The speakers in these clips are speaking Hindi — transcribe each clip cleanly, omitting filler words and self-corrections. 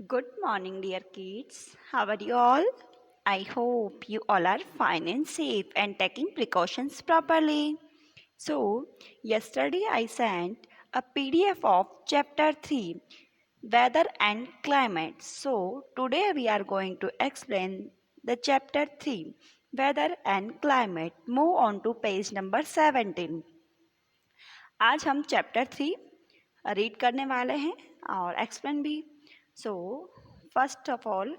Good morning, dear kids. How are you all? I hope you all are fine and safe and taking precautions properly. So, yesterday I sent a PDF of chapter 3 Weather and Climate. So, today we are going to explain the chapter 3 Weather and Climate. Move on to page number 17. आज हम चैप्टर 3 रीड करने वाले हैं और एक्सप्लेन भी. So first of all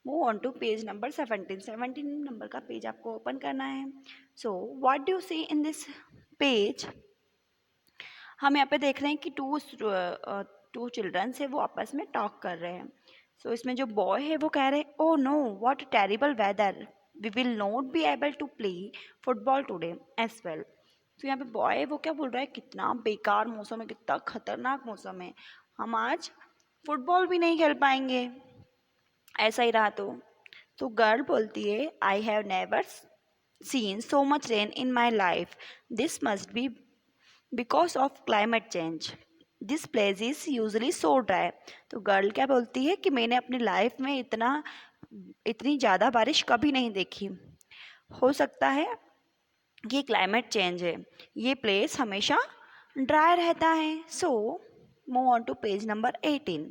move on to page number 17 number का पेज आपको ओपन करना है. So what do you see in this page? हम यहाँ पे देख रहे हैं कि टू चिल्ड्रंस है वो आपस में टॉक कर रहे हैं. सो इसमें जो बॉय है वो कह रहे हैं oh no what terrible weather, we will not be able to play football today as well. तो यहाँ पे बॉय है वो क्या बोल रहा है, कितना बेकार मौसम है, कितना खतरनाक मौसम है, हम आज फुटबॉल भी नहीं खेल पाएंगे ऐसा ही रहा तो गर्ल बोलती है I have never seen so much rain in my life, this must be because of climate change, this place is usually so dry. तो गर्ल क्या बोलती है कि मैंने अपनी लाइफ में इतनी ज़्यादा बारिश कभी नहीं देखी. हो सकता है ये क्लाइमेट चेंज है, ये प्लेस हमेशा ड्राई रहता है. So move on to page number 18.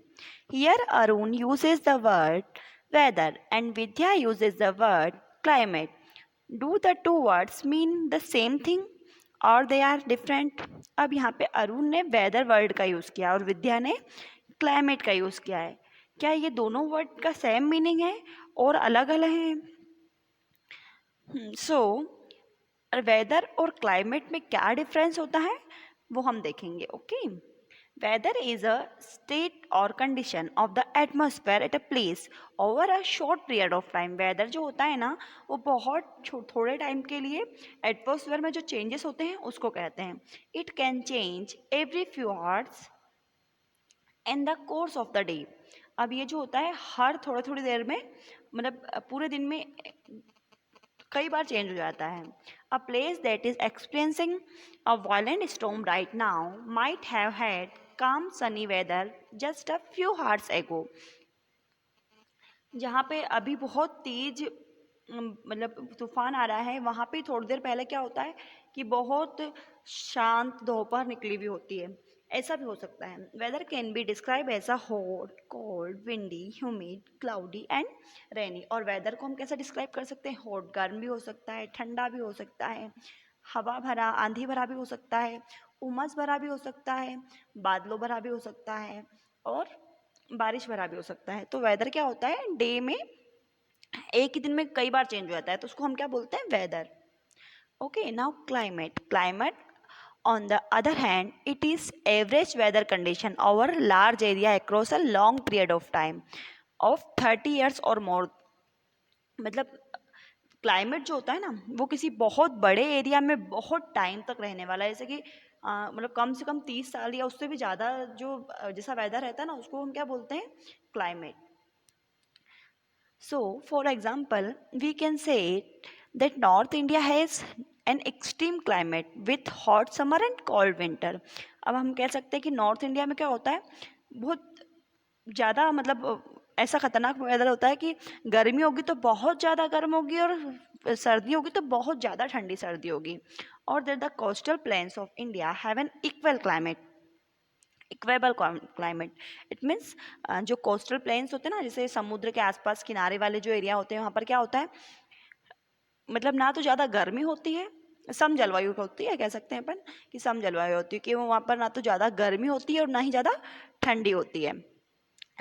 Here Arun uses the word weather and Vidya uses the word climate. Do the two words mean the same thing और दे आर डिफरेंट? अब यहाँ पे अरुण ने वेदर वर्ड का यूज़ किया और विद्या ने क्लाइमेट का यूज़ किया है. क्या ये दोनों वर्ड का सेम मीनिंग है और अलग अलग है? सो वेदर और क्लाइमेट में क्या डिफरेंस होता है वो हम देखेंगे. Okay, weather is a state और condition of the atmosphere at a place over a short period of time. Weather जो होता है ना वो बहुत थोड़े टाइम के लिए एटमॉस्फेयर में जो चेंजेस होते हैं उसको कहते हैं. It can change every few hours in the course of the day. अब ये जो होता है हर थोड़ी देर में, मतलब पूरे दिन में कई बार चेंज हो जाता है. A place that is experiencing a violent storm right now might have had calm sunny weather just a few hours ago. जहाँ पे अभी बहुत तेज मतलब तूफान आ रहा है, वहाँ पे थोड़ी देर पहले क्या होता है कि बहुत शांत दोपहर निकली हुई होती है. ऐसा भी हो सकता है. Weather can be describe as a hot, cold, windy, humid, cloudy and rainy. और वेदर को हम कैसे डिस्क्राइब कर सकते हैं? हॉट गर्म भी हो सकता है, ठंडा भी हो सकता है, हवा भरा आंधी भरा भी हो सकता है, उमस भरा भी हो सकता है, बादलों भरा भी हो सकता है और बारिश भरा भी हो सकता है. तो वेदर क्या होता है, डे में एक ही दिन में कई बार चेंज हो जाता है, तो उसको हम क्या बोलते हैं? Weather. Okay, now climate on the other hand it is average weather condition over large area across a long period of time of 30 years or more. मतलब क्लाइमेट जो होता है ना वो किसी बहुत बड़े एरिया में बहुत टाइम तक रहने वाला है. जैसे कि मतलब कम से कम 30 साल या उससे भी ज़्यादा जो जैसा वेदर रहता है ना उसको हम क्या बोलते हैं? Climate. So, for example, we can say that North India has an extreme climate with hot summer and cold winter. अब हम कह सकते हैं कि नॉर्थ इंडिया में क्या होता है, बहुत ज़्यादा मतलब ऐसा खतरनाक वेदर होता है कि गर्मी होगी तो बहुत ज़्यादा गर्म होगी और सर्दी होगी तो बहुत ज़्यादा ठंडी सर्दी होगी. और there the coastal plains of India have an equal climate. Equable climate it means जो कोस्टल प्लेन्स होते हैं ना, जैसे समुद्र के आसपास किनारे वाले जो एरिया होते हैं वहाँ पर क्या होता है, मतलब ना तो ज़्यादा गर्मी होती है, सम जलवायु होती है, कह सकते हैं अपन कि सम जलवायु होती है कि वहाँ पर ना तो ज़्यादा गर्मी होती है और ना ही ज़्यादा ठंडी होती है.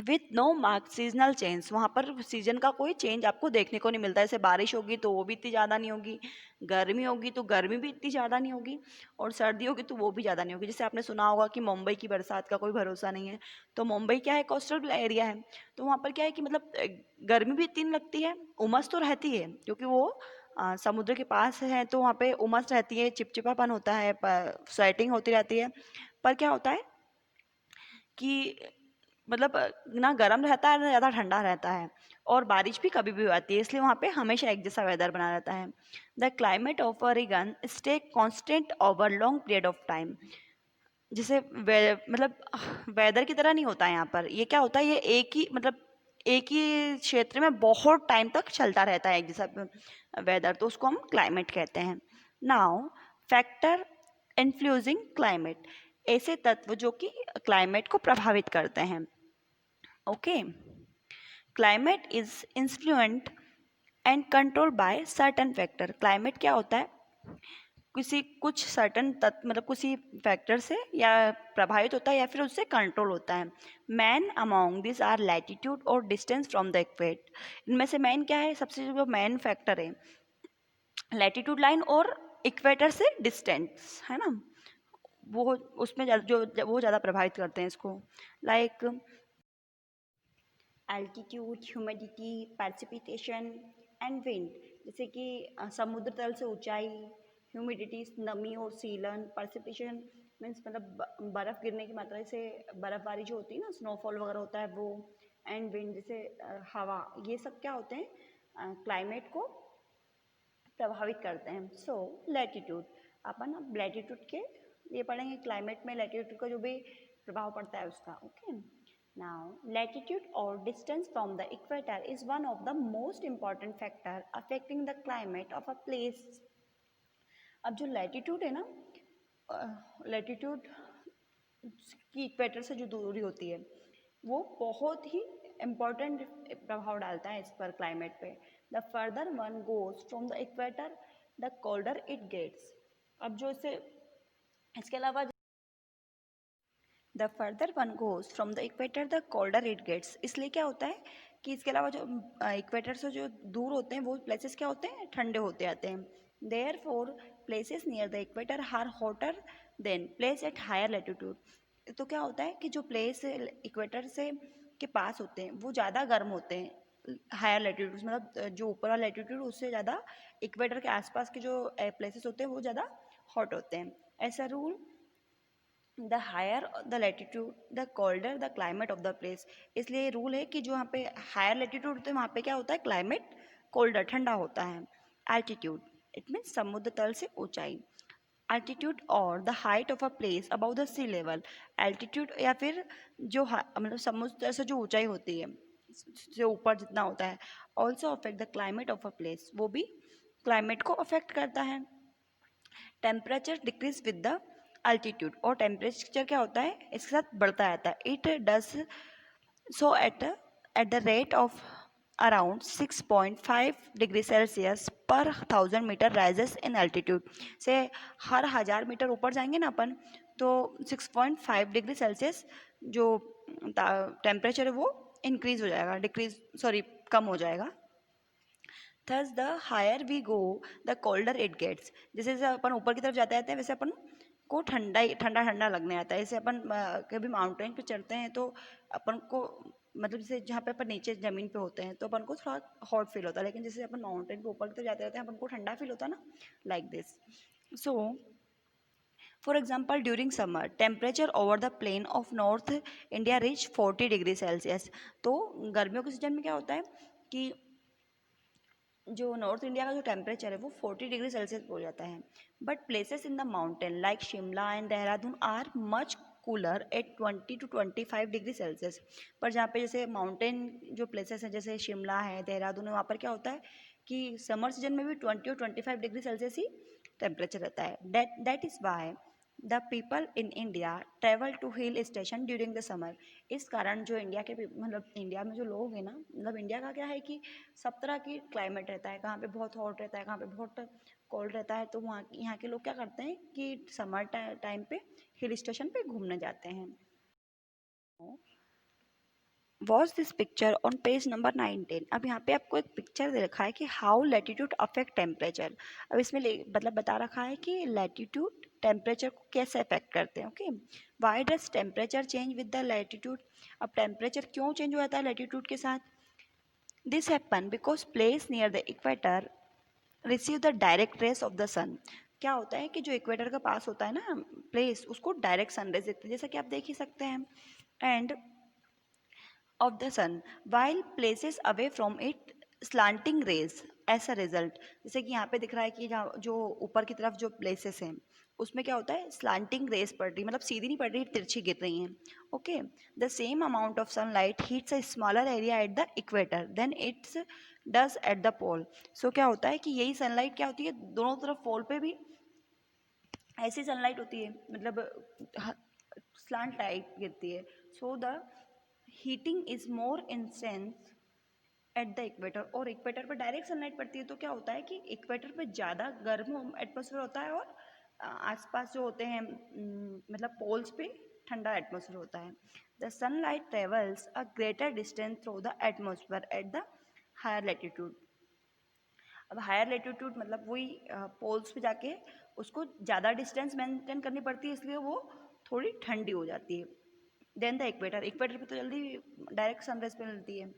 With no mark seasonal change, वहाँ पर सीजन का कोई चेंज आपको देखने को नहीं मिलता है. जैसे बारिश होगी तो वो भी इतनी ज़्यादा नहीं होगी, गर्मी होगी तो गर्मी भी इतनी ज़्यादा नहीं होगी और सर्दी होगी तो वो भी ज़्यादा नहीं होगी. जैसे आपने सुना होगा कि मुंबई की बरसात का कोई भरोसा नहीं है. तो मुंबई क्या है, कोस्टल एरिया है, तो वहाँ पर क्या है कि मतलब गर्मी भी इतनी नहीं लगती है, उमस तो रहती है क्योंकि वो समुद्र के पास है तो वहाँ पे उमस रहती है, चिपचिपापन होता है, स्वेटिंग होती रहती है. पर क्या होता है कि मतलब ना गर्म रहता है ना ज़्यादा ठंडा रहता है और बारिश भी कभी भी हो जाती है, इसलिए वहाँ पे हमेशा एक जैसा वेदर बना रहता है. The climate of Oregon stay constant over long period of time. जैसे मतलब वेदर की तरह नहीं होता है यहाँ पर। ये क्या होता है, ये एक ही मतलब एक ही क्षेत्र में बहुत टाइम तक चलता रहता है एक जैसा वेदर, तो उसको हम क्लाइमेट कहते हैं। नाउ फैक्टर इन्फ्लुएंसिंग क्लाइमेट, ऐसे तत्व जो कि क्लाइमेट को प्रभावित करते हैं। Okay, climate is influential and control by certain factor. Climate क्या होता है, किसी कुछ सर्टन तत्व मतलब किसी फैक्टर से या प्रभावित होता है या फिर उससे कंट्रोल होता है। Main among this are latitude और डिस्टेंस फ्रॉम द इक्वेट। इनमें से मैन क्या है, सबसे जो मैन फैक्टर है लैटिट्यूड लाइन और इक्वेटर से डिस्टेंस है ना, वो उसमें जो वो ज़्यादा प्रभावित करते हैं इसको। Like altitude, humidity, precipitation and wind. जैसे कि समुद्र तल से ऊंचाई, ह्यूमिडिटी नमी और सीलन, प्रेसिपिटेशन मीन्स मतलब बर्फ़ गिरने की मात्रा, जैसे बर्फ़बारी जो होती है ना, स्नोफॉल वगैरह होता है वो, एंड विंड जैसे हवा, ये सब क्या होते हैं, क्लाइमेट को प्रभावित करते हैं। सो लैटिट्यूड, अपन अब लैटिट्यूड के ये पढ़ेंगे, क्लाइमेट में लैटिट्यूड का जो भी प्रभाव पड़ता है उसका। ओके, नाउ लैटिट्यूड और distance from the equator is one of the most important factor affecting the climate of a place. अब जो लैटिट्यूड है ना, लैटिट्यूड की इक्वेटर से जो दूरी होती है वो बहुत ही इम्पोर्टेंट प्रभाव डालता है इस पर, क्लाइमेट पे। The further one goes from the equator the colder it gets. अब जो इसे इसके अलावा the further one goes from the equator the colder it gets, इसलिए क्या होता है कि इसके अलावा जो इक्वेटर से जो दूर होते हैं वो प्लेसेस क्या होते हैं, ठंडे होते आते हैं। Therefore places near the equator are hotter than place at higher latitude. तो क्या होता है कि जो प्लेस इक्वेटर से के पास होते हैं वो ज़्यादा गर्म होते हैं, हायर लेटीट्यूड मतलब जो ऊपर वाला लेटीट्यूड उससे ज़्यादा इक्वेटर के आसपास के जो प्लेसेस होते हैं वो ज़्यादा हॉट होते हैं। ऐसा rule, the higher the latitude the colder the climate of the place. इसलिए रूल है कि जो यहाँ पे हायर लेटीट्यूड होते हैं वहाँ पे क्या होता है, क्लाइमेट कोल्डर ठंडा होता है। एल्टीट्यूड, इट मीन्स समुद्र तल से ऊंचाई। एल्टीट्यूड और the height of a place above the sea level. Altitude या फिर जो मतलब समुद्र तल से जो ऊंचाई होती है, से ऊपर जितना होता है। Also affect the climate of a place, वो भी क्लाइमेट को अफेक्ट करता है। Temperature decrease with the altitude, और टेम्परेचर क्या होता है इसके साथ बढ़ता रहता है। It does so at the rate of around 6.5 degree Celsius पर 1000 मीटर राइजेस इन अल्टीट्यूड। से हर 1000 मीटर ऊपर जाएंगे ना अपन तो 6.5 डिग्री सेल्सियस जो टेम्परेचर है वो इंक्रीज हो जाएगा, डिक्रीज सॉरी कम हो जाएगा। Thus the higher we go the colder it gets. जैसे जैसे अपन ऊपर की तरफ जाते जाते हैं वैसे अपन को ठंडा ठंडा ठंडा लगने आता है। जैसे अपन कभी माउंटेन पे चढ़ते हैं तो अपन को मतलब जैसे जहाँ पे अपन नीचे ज़मीन पे होते हैं तो अपन को थोड़ा हॉट फील होता है, लेकिन जैसे अपन माउंटेन के ऊपर की तरफ जाते रहते हैं अपन को ठंडा फील होता है ना, like this. So for example during summer temperature over the plain of north India reach 40 degree Celsius. तो गर्मियों के सीजन में क्या होता है कि जो नॉर्थ इंडिया का जो टेम्परेचर है वो 40 डिग्री सेल्सियस हो जाता है। But places in the mountain like Shimla and Dehradun are much cooler at 20 to 25 degree Celsius. पर जहाँ पे जैसे माउंटेन जो प्लेसेस हैं जैसे शिमला है, देहरादून है, वहाँ पर क्या होता है कि समर सीजन में भी 20 और 25 डिग्री सेल्सियस ही टेम्परेचर रहता है। That is why the people in India travel to hill station during the summer. इस कारण जो इंडिया के मतलब इंडिया में जो लोग हैं ना, मतलब इंडिया का क्या है कि सब तरह की क्लाइमेट रहता है, कहाँ पे बहुत हॉट रहता है, कहाँ पे बहुत कोल्ड रहता है। तो वहाँ यहाँ के लोग क्या करते हैं कि समर टाइम पे हिल स्टेशन पे घूमने जाते हैं। Watch this picture on page number 19। अब यहाँ पे आपको एक पिक्चर दे रखा है कि हाउ लैटिट्यूड अफेक्ट टेम्परेचर। अब इसमें मतलब बता रखा है कि लैटिट्यूड टेम्परेचर को कैसे अफेक्ट करते हैं। Okay, why does temperature change with the latitude. अब टेम्परेचर क्यों चेंज हो जाता है लैटिट्यूड के साथ। This happen because place near the equator receive the direct rays of the sun. क्या होता है कि जो इक्वेटर का पास होता है ना प्लेस, उसको डायरेक्ट सन रेज देते हैं, जैसा कि आप देख ही सकते हैं। End of the sun while places away from it slanting rays ऐसा रिजल्ट, जैसे कि यहाँ पे दिख रहा है कि जहाँ जो ऊपर की तरफ जो प्लेसेस हैं उसमें क्या होता है, स्लांटिंग रेज पड़ रही, मतलब सीधी नहीं पड़ रही, तिरछी गिर रही हैं. Okay, the same amount of sunlight heats a smaller area at the equator than it's does at the pole. So क्या होता है कि यही सनलाइट क्या होती है, दोनों तरफ पोल पे भी ऐसी सनलाइट होती है, मतलब स्लांट टाइप गिरती है. So the heating is more intense eight the equator, और इक्वेटर पर डायरेक्ट सनलाइट पड़ती है तो क्या होता है कि इक्वेटर पर ज़्यादा गर्म एटमोसफेयर होता है, और आसपास जो होते हैं मतलब पोल्स पे ठंडा एटमोसफेयर होता है. The sunlight travels a greater distance through the atmosphere at the higher latitude. अब हायर लेटीट्यूड मतलब वही पोल्स पे जाके उसको ज़्यादा डिस्टेंस मेंटेन करनी पड़ती है, इसलिए वो थोड़ी ठंडी हो जाती है. देन द इक्वेटर, इक्वेटर पे तो जल्दी डायरेक्ट सनराइज पे मिलती है.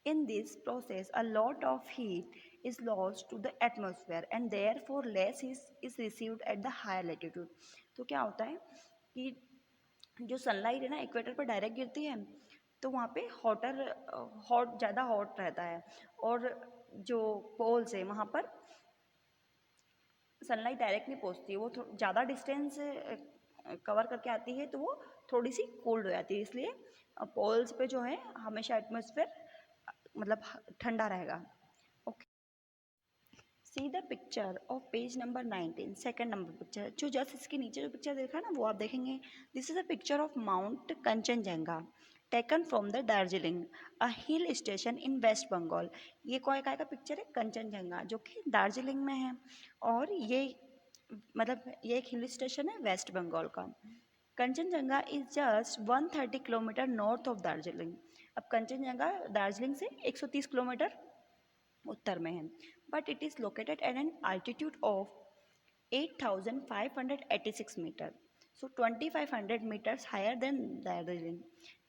In this process, a lot of heat is lost to the atmosphere and therefore less is received at the higher latitude. तो क्या होता है कि जो सनलाइट है ना इक्वेटर पर डायरेक्ट गिरती है तो वहाँ पे हॉट ज़्यादा हॉट रहता है, और जो पोल्स है वहाँ पर सनलाइट डायरेक्ट नहीं पहुँचती है, वो ज़्यादा डिस्टेंस कवर करके आती है तो वो थोड़ी सी कोल्ड हो जाती है, इसलिए पोल्स पे जो है हमेशा एटमॉस्फेयर मतलब ठंडा रहेगा. Okay, see the picture of page number 19, second number picture, जो जस्ट इसके नीचे जो पिक्चर देखा है ना वो आप देखेंगे. This is a picture of mount Kanchenjunga taken from the Darjeeling, a hill station in West Bengal. ये कोई का पिक्चर है, कंचनजंगा जो कि दार्जिलिंग में है, और ये मतलब ये एक हिल स्टेशन है वेस्ट बंगाल का. Kanchenjunga is just 130 kilometre north of Darjeeling. अब कंचनजंगा दार्जिलिंग से 130 किलोमीटर उत्तर में है, but it is located at an altitude of 8,586 metre, so 2,500 metres higher than Darjeeling.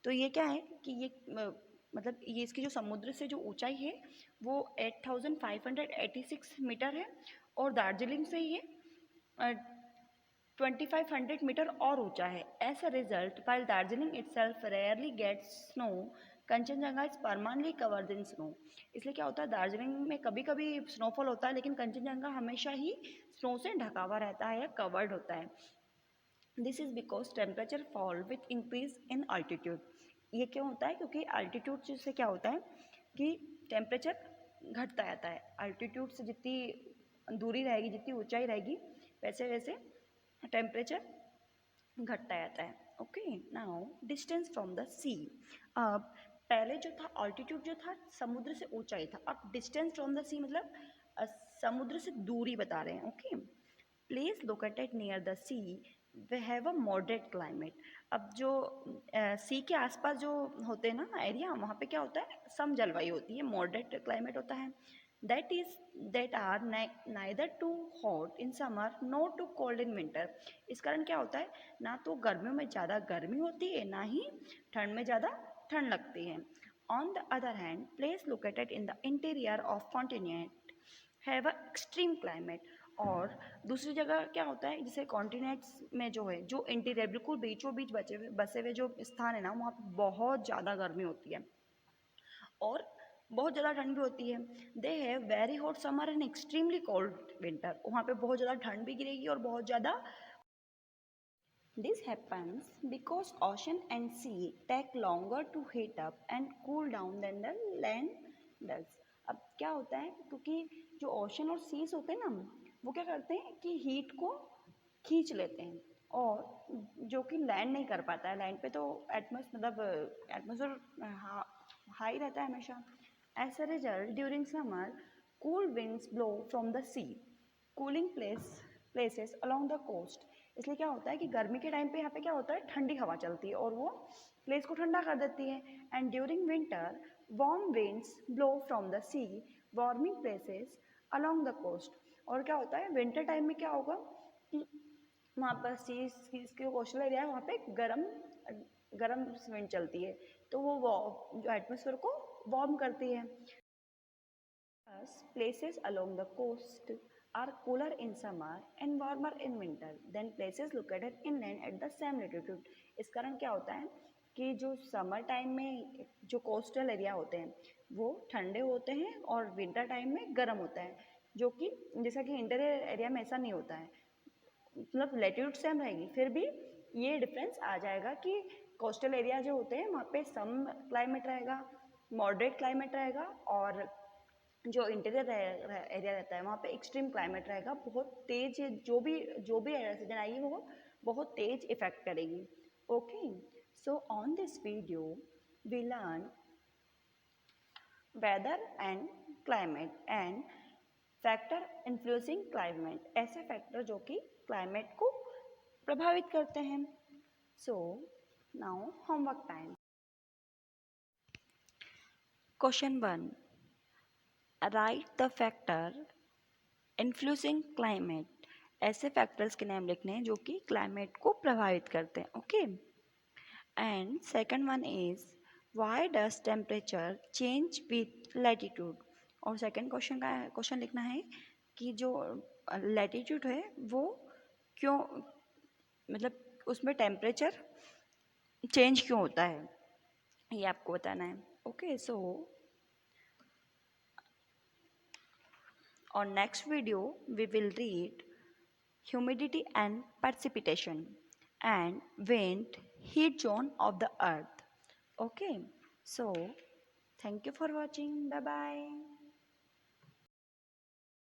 तो ये क्या है कि ये मतलब ये इसकी जो समुद्र से जो ऊंचाई है वो 8,586 मीटर है, और दार्जिलिंग से ये 2,500 मीटर और ऊंचा है. As a result, while Darjeeling itself rarely gets snow, Kanchenjunga is permanently covered in snow. इसलिए क्या होता है, दार्जिलिंग में कभी कभी स्नोफॉल होता है लेकिन कंचनजंगा हमेशा ही स्नो से ढका हुआ रहता है या कवर्ड होता है. This is because temperature fall with increase in altitude. ये क्यों होता है, क्योंकि अल्टीट्यूड से क्या होता है कि टेम्परेचर घटता जाता है. अल्टीट्यूड से जितनी दूरी रहेगी, जितनी ऊंचाई रहेगी, वैसे वैसे टेम्परेचर घटता जाता है. Okay, now distance from the sea. अब पहले जो था ऑल्टीट्यूड जो था समुद्र से ऊंचाई था, अब डिस्टेंस फ्रॉम द सी मतलब समुद्र से दूरी बता रहे हैं. Okay, place located near the sea they have a moderate climate. अब जो सी के आसपास जो होते हैं ना एरिया, वहाँ पे क्या होता है, सम जलवायु होती है, मॉडरेट क्लाइमेट होता है. That is that are neither too hot in summer nor too cold in winter. इस कारण क्या होता है, ना तो गर्मियों में ज़्यादा गर्मी होती है, ना ही ठंड में ज़्यादा ठंड लगती है. On the other hand, place located in the interior of continent have a extreme climate. और दूसरी जगह क्या होता है, जैसे कॉन्टिनेंट्स में जो है, जो इंटीरियर बिल्कुल बीचों बीच बसे हुए जो स्थान है ना, वहाँ पे बहुत ज़्यादा गर्मी होती है और बहुत ज़्यादा ठंड भी होती है. They have very hot summer and extremely cold winter. वहाँ पे बहुत ज़्यादा ठंड भी गिरेगी और बहुत ज़्यादा. This happens because ocean and sea take longer to heat up and cool down than the land does. अब क्या होता है, क्योंकि जो ओशन और सीज होते हैं ना, वो क्या करते हैं कि हीट को खींच लेते हैं, और जो कि लैंड नहीं कर पाता है. लैंड पे तो एटमोसफेयर हाई रहता है हमेशा. As a result, during summer cool winds blow from the sea, cooling places along the coast. इसलिए क्या होता है कि गर्मी के टाइम पे यहाँ पे क्या होता है, ठंडी हवा चलती है और वो प्लेस को ठंडा कर देती है. And during winter warm winds blow from the sea, warming places along the coast. और क्या होता है, विंटर टाइम में क्या होगा कि वहाँ पर सी के कोस्टल एरिया है, वहाँ पे गर्म गर्म विंड चलती है, तो वो जो एटमोसफेयर को वार्म करती है. Thus, places along the coast are cooler in summer and warmer in winter than places located inland at the same latitude. इस कारण क्या होता है कि जो समर टाइम में जो कोस्टल एरिया होते हैं वो ठंडे होते हैं और विंटर टाइम में गर्म होता है, जो कि जैसा कि इंटीरियर एरिया में ऐसा नहीं होता है। मतलब लेट्यूड सेम रहेगी, फिर भी ये डिफरेंस आ जाएगा कि कोस्टल एरिया जो होते हैं वहाँ पे सम क्लाइमेट रहेगा, मॉडरेट क्लाइमेट रहेगा, और जो इंटीरियर एरिया रहता है वहाँ पे एक्सट्रीम क्लाइमेट रहेगा, बहुत तेज जो भी सीजन आएगी वो बहुत तेज इफेक्ट करेगी। Okay, so on this video we learn weather and climate and factor influencing climate, ऐसे फैक्टर जो कि क्लाइमेट को प्रभावित करते हैं। So now homework time. Question 1, write the factor influencing climate. ऐसे फैक्टर्स के नाम लिखने हैं जो कि क्लाइमेट को प्रभावित करते हैं। Okay, and second one is why does temperature change with latitude. और सेकंड क्वेश्चन लिखना है कि जो लैटिट्यूड है वो क्यों, मतलब उसमें टेम्परेचर चेंज क्यों होता है, ये आपको बताना है। Okay, so on next video we will read humidity and precipitation and wind heat zone of the earth. Okay, so thank you for watching. Bye bye.